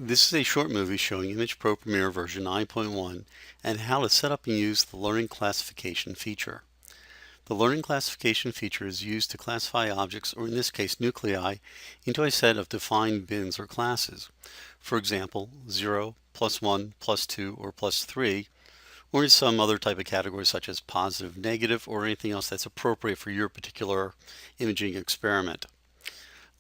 This is a short movie showing Image Pro Premiere version 9.1 and how to set up and use the Learning Classification feature. The Learning Classification feature is used to classify objects, or in this case nuclei, into a set of defined bins or classes. For example, 0, plus 1, plus 2, or plus 3, or in some other type of category such as positive, negative, or anything else that's appropriate for your particular imaging experiment.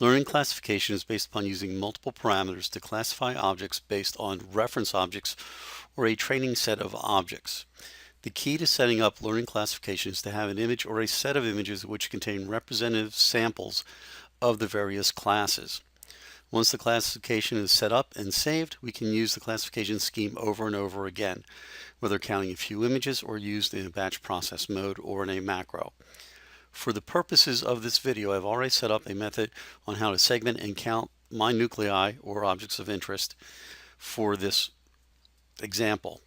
Learning classification is based upon using multiple parameters to classify objects based on reference objects or a training set of objects. The key to setting up learning classification is to have an image or a set of images which contain representative samples of the various classes. Once the classification is set up and saved, we can use the classification scheme over and over again, whether counting a few images or used in a batch process mode or in a macro. For the purposes of this video, I've already set up a method on how to segment and count my nuclei or objects of interest for this example.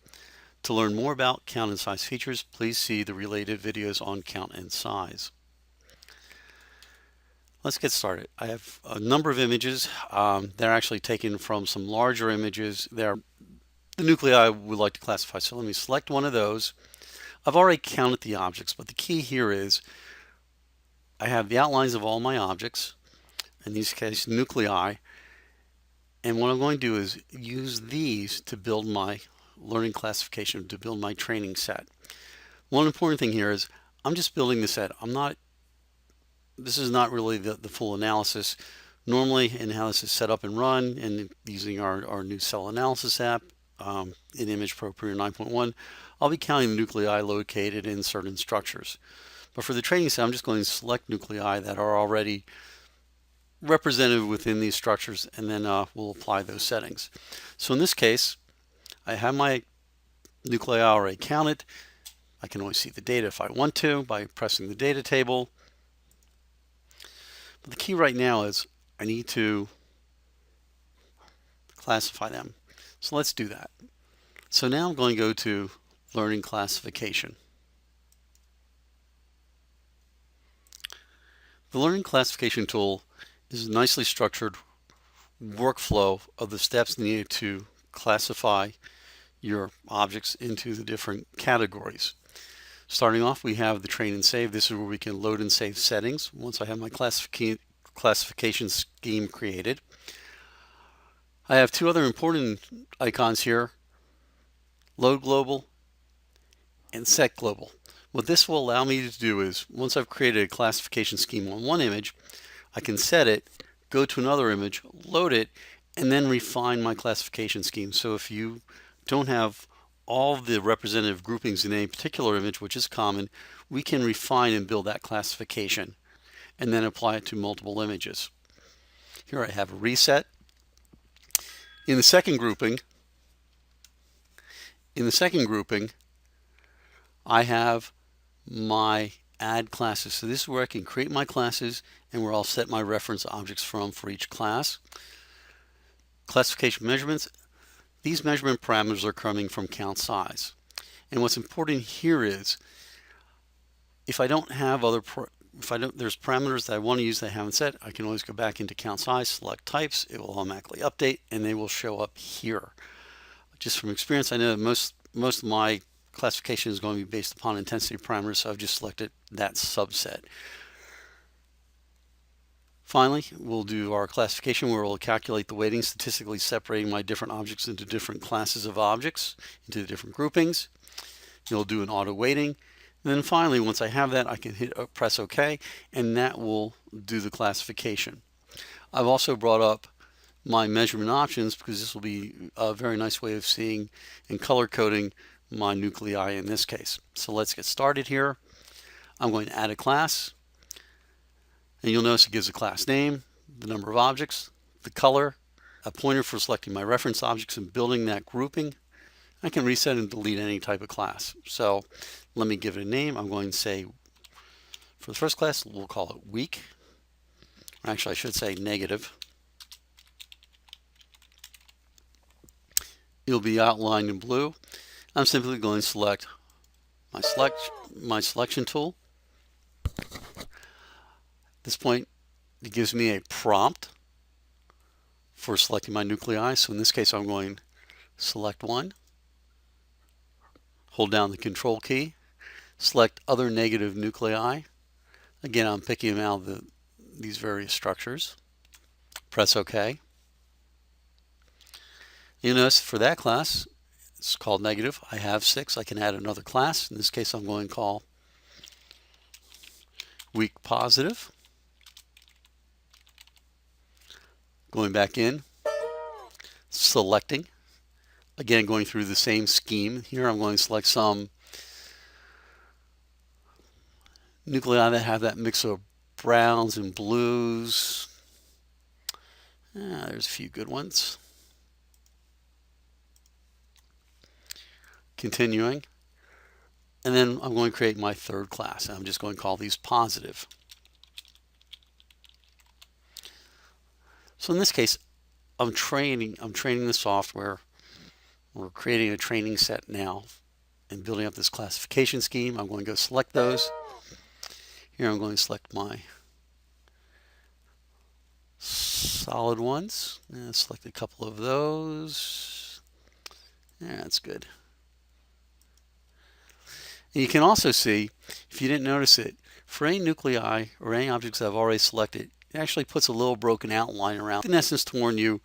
To learn more about count and size features, please see the related videos on count and size. Let's get started. I have a number of images. They're actually taken from some larger images. They're the nuclei I would like to classify. So let me select one of those. I've already counted the objects, but the key here is I have the outlines of all my objects, in these cases nuclei, and what I'm going to do is use these to build my learning classification, to build my training set. One important thing here is I'm just building the set. This is not really the full analysis. Normally, in how this is set up and run, and using our new cell analysis app in Image Pro Premiere 9.1, I'll be counting the nuclei located in certain structures. But for the training set, I'm just going to select nuclei that are already represented within these structures, and then we'll apply those settings. So in this case, I have my nuclei already counted. I can always see the data if I want to by pressing the data table. But the key right now is I need to classify them. So let's do that. So now I'm going to go to Learning Classification. The Learning Classification tool is a nicely structured workflow of the steps needed to classify your objects into the different categories. Starting off, we have the train and save. This is where we can load and save settings. Once I have my classification scheme created, I have two other important icons here: load global and set global. What this will allow me to do is, once I've created a classification scheme on one image, I can set it, go to another image, load it, and then refine my classification scheme. So if you don't have all the representative groupings in a particular image, which is common, we can refine and build that classification and then apply it to multiple images. Here I have a reset. In the second grouping, I have my add classes. So this is where I can create my classes and where I'll set my reference objects from for each class. Classification measurements. These measurement parameters are coming from count size. And what's important here is if I don't have there's parameters that I want to use that I haven't set, I can always go back into count size, select types, it will automatically update, and they will show up here. Just from experience, I know that most of my classification is going to be based upon intensity parameters, so I've just selected that subset. Finally, we'll do our classification where we'll calculate the weighting, statistically separating my different objects into different classes of objects, into the different groupings. You'll do an auto weighting. And then finally, once I have that, I can press OK, and that will do the classification. I've also brought up my measurement options because this will be a very nice way of seeing and color coding my nuclei in this case. So let's get started here. I'm going to add a class, and you'll notice it gives a class name, the number of objects, the color, a pointer for selecting my reference objects and building that grouping. I can reset and delete any type of class. So let me give it a name. I'm going to say, for the first class, we'll call it weak. Actually, I should say negative. It'll be outlined in blue. I'm simply going to select my selection tool. At this point, it gives me a prompt for selecting my nuclei. So in this case, I'm going to select one, hold down the Control key, select other negative nuclei. Again, I'm picking them out of these various structures. Press OK. You notice for that class, it's called negative. I have 6. I can add another class. In this case, I'm going to call weak positive. Going back in, selecting. Again, going through the same scheme. Here I'm going to select some nuclei that have that mix of browns and blues. There's a few good ones. Continuing. And then I'm going to create my third class. I'm just going to call these positive. So in this case, I'm training the software. We're creating a training set now and building up this classification scheme. I'm going to go select those. Here I'm going to select my solid ones. Select a couple of those. Yeah, that's good. And you can also see, if you didn't notice it, for any nuclei or any objects I've already selected, it actually puts a little broken outline around, in essence to warn you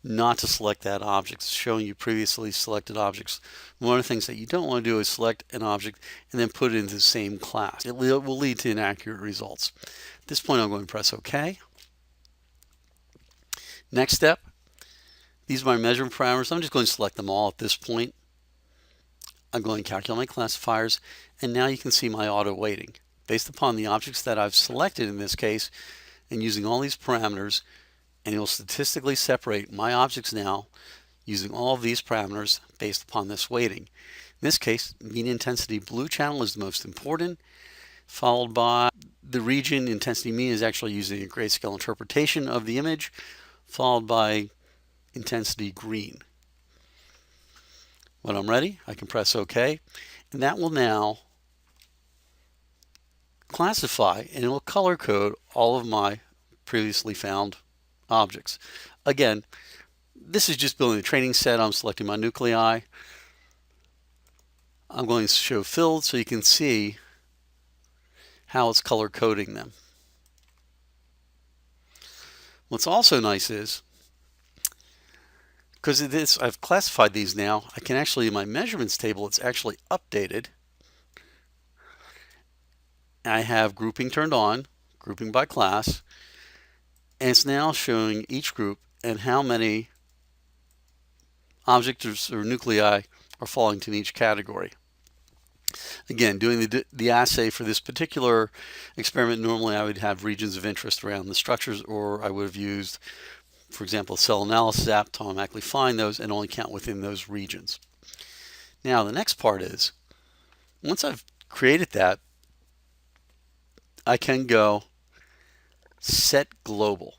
not to select that object. It's showing you previously selected objects. One of the things that you don't want to do is select an object and then put it into the same class. It will lead to inaccurate results. At this point, I'm going to press OK. Next step, these are my measurement parameters. I'm just going to select them all at this point. I'm going to calculate my classifiers, and now you can see my auto weighting. Based upon the objects that I've selected in this case, and using all these parameters, and it will statistically separate my objects now using all of these parameters based upon this weighting. In this case, mean intensity blue channel is the most important, followed by the region intensity mean is actually using a grayscale interpretation of the image, followed by intensity green. When I'm ready, I can press OK, and that will now classify and it will color code all of my previously found objects. Again, this is just building a training set. I'm selecting my nuclei. I'm going to show filled so you can see how it's color coding them. What's also nice is, because of this, I've classified these now, I can actually, in my measurements table, it's actually updated. I have grouping turned on, grouping by class, and it's now showing each group and how many objects or nuclei are falling to each category. Again, doing the assay for this particular experiment, normally I would have regions of interest around the structures, or I would have used, for example, a cell analysis app to automatically find those and only count within those regions. Now, the next part is, once I've created that, I can go set global.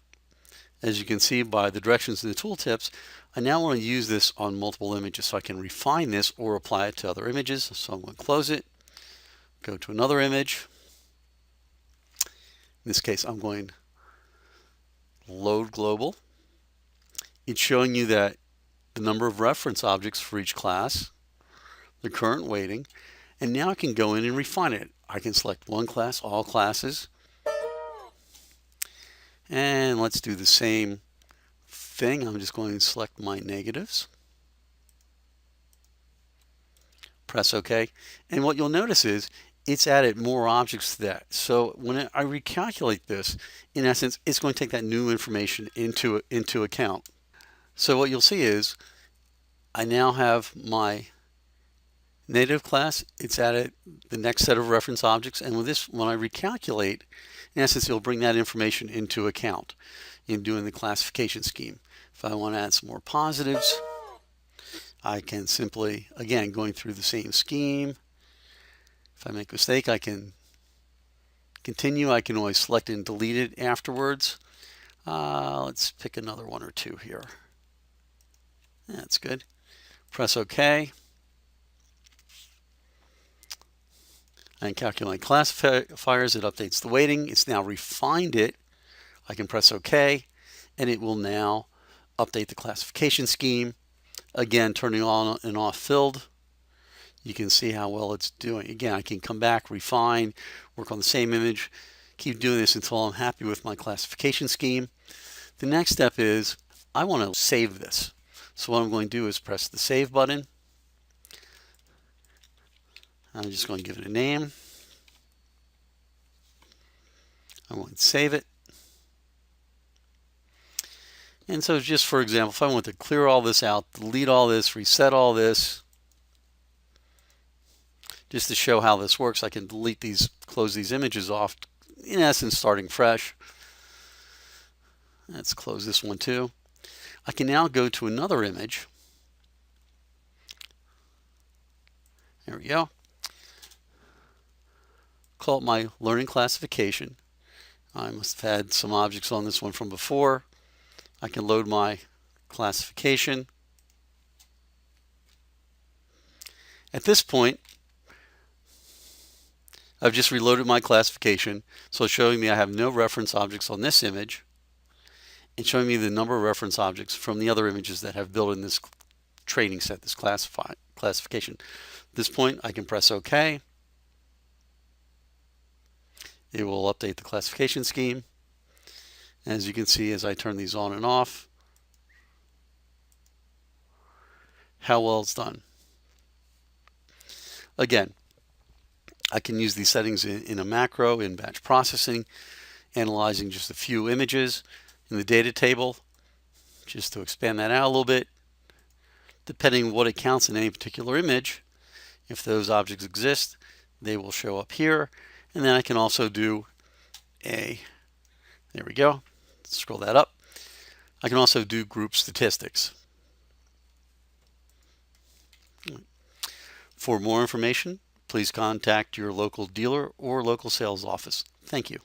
As you can see by the directions in the tooltips, I now want to use this on multiple images so I can refine this or apply it to other images. So I'm going to close it, go to another image. In this case, I'm going to load global. It's showing you that the number of reference objects for each class, the current weighting, and now I can go in and refine it. I can select one class, all classes, and let's do the same thing. I'm just going to select my negatives, press OK, and what you'll notice is it's added more objects to that. So when I recalculate this, in essence, it's going to take that new information into account. So what you'll see is I now have my native class. It's added the next set of reference objects, and with this, when I recalculate, in essence, it'll bring that information into account in doing the classification scheme. If I want to add some more positives, I can simply, again, going through the same scheme. If I make a mistake, I can continue. I can always select and delete it afterwards. Let's pick another one or two here. That's good. Press OK. And calculate classifiers. It updates the weighting. It's now refined it. I can press OK, and it will now update the classification scheme. Again, turning on and off filled. You can see how well it's doing. Again, I can come back, refine, work on the same image, keep doing this until I'm happy with my classification scheme. The next step is I want to save this. So what I'm going to do is press the save button. I'm just going to give it a name. I want to save it. And so just for example, if I want to clear all this out, delete all this, reset all this, just to show how this works, I can delete these, close these images off, in essence starting fresh. Let's close this one too. I can now go to another image. There we go. Call it my learning classification. I must have had some objects on this one from before. I can load my classification. At this point, I've just reloaded my classification, so it's showing me I have no reference objects on this image and showing me the number of reference objects from the other images that have built in this training set, this classification. At this point, I can press OK. It will update the classification scheme. As you can see, as I turn these on and off, how well it's done. Again, I can use these settings in a macro, in batch processing, analyzing just a few images in the data table, just to expand that out a little bit. Depending on what it counts in any particular image, if those objects exist, they will show up here. And then I can also do there we go, scroll that up. I can also do group statistics. For more information, please contact your local dealer or local sales office. Thank you.